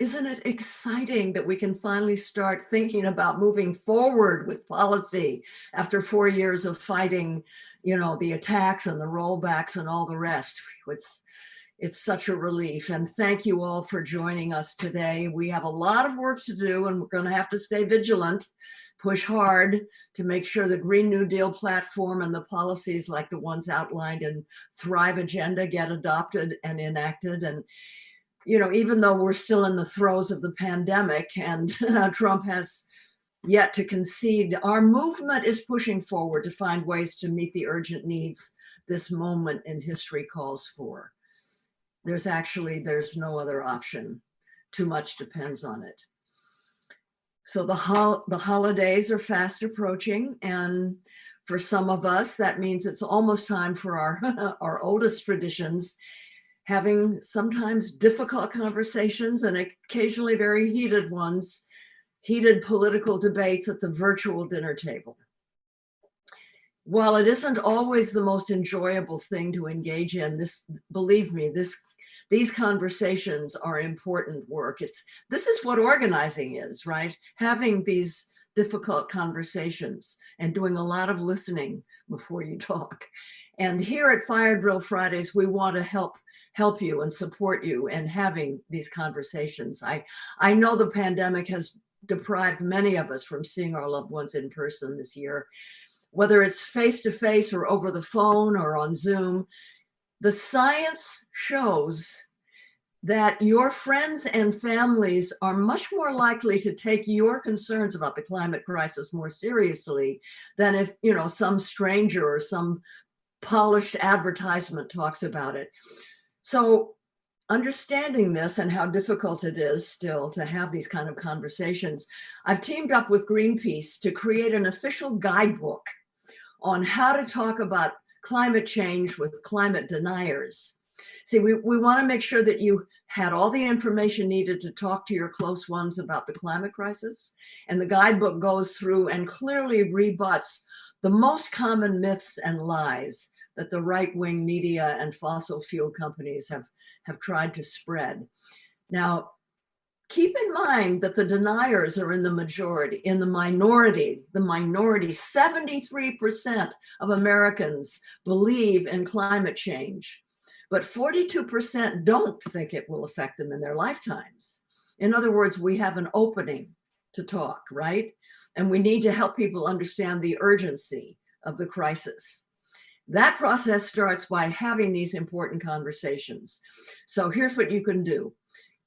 isn't it exciting that we can finally start thinking about moving forward with policy after 4 years of fighting, you know, the attacks and the rollbacks and all the rest? It's such a relief. And thank you all for joining us today. We have a lot of work to do, and we're going to have to stay vigilant, push hard to make sure the Green New Deal platform and the policies like the ones outlined in Thrive Agenda get adopted and enacted. And you know, even though we're still in the throes of the pandemic and Trump has yet to concede, our movement is pushing forward to find ways to meet the urgent needs this moment in history calls for. There's no other option. Too much depends on it. So the holidays are fast approaching, and for some of us, that means it's almost time for our oldest traditions, having sometimes difficult conversations and occasionally very heated ones, heated political debates at the virtual dinner table. While it isn't always the most enjoyable thing to engage in, believe me, these conversations are important work. This is what organizing is, right? Having these difficult conversations and doing a lot of listening before you talk. And here at Fire Drill Fridays, we want to help you and support you in having these conversations. I know the pandemic has deprived many of us from seeing our loved ones in person this year, whether it's face-to-face or over the phone or on Zoom. The science shows that your friends and families are much more likely to take your concerns about the climate crisis more seriously than if, you know, some stranger or some polished advertisement talks about it. So understanding this and how difficult it is still to have these kind of conversations, I've teamed up with Greenpeace to create an official guidebook on how to talk about climate change with climate deniers. See, we want to make sure that you had all the information needed to talk to your close ones about the climate crisis. And the guidebook goes through and clearly rebuts the most common myths and lies that the right-wing media and fossil fuel companies have tried to spread. Now, keep in mind that the deniers are in the minority. 73% of Americans believe in climate change, but 42% don't think it will affect them in their lifetimes. In other words, we have an opening to talk, right? And we need to help people understand the urgency of the crisis. That process starts by having these important conversations. So here's what you can do.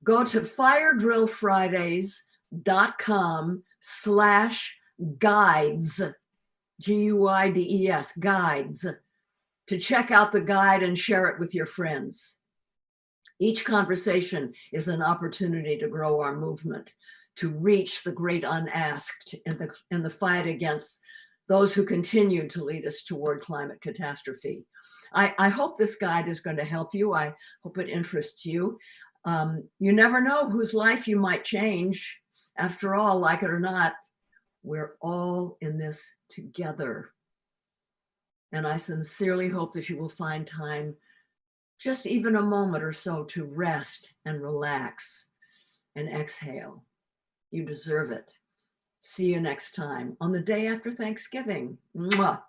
Go to firedrillfridays.com/guides G-U-I-D-E-S, guides, to check out the guide and share it with your friends. Each conversation is an opportunity to grow our movement, to reach the great unasked in the fight against those who continue to lead us toward climate catastrophe. I hope this guide is going to help you. I hope it interests you. You never know whose life you might change. After all, like it or not, we're all in this together. And I sincerely hope that you will find time, just even a moment or so, to rest and relax and exhale. You deserve it. See you next time on the day after Thanksgiving. Mwah.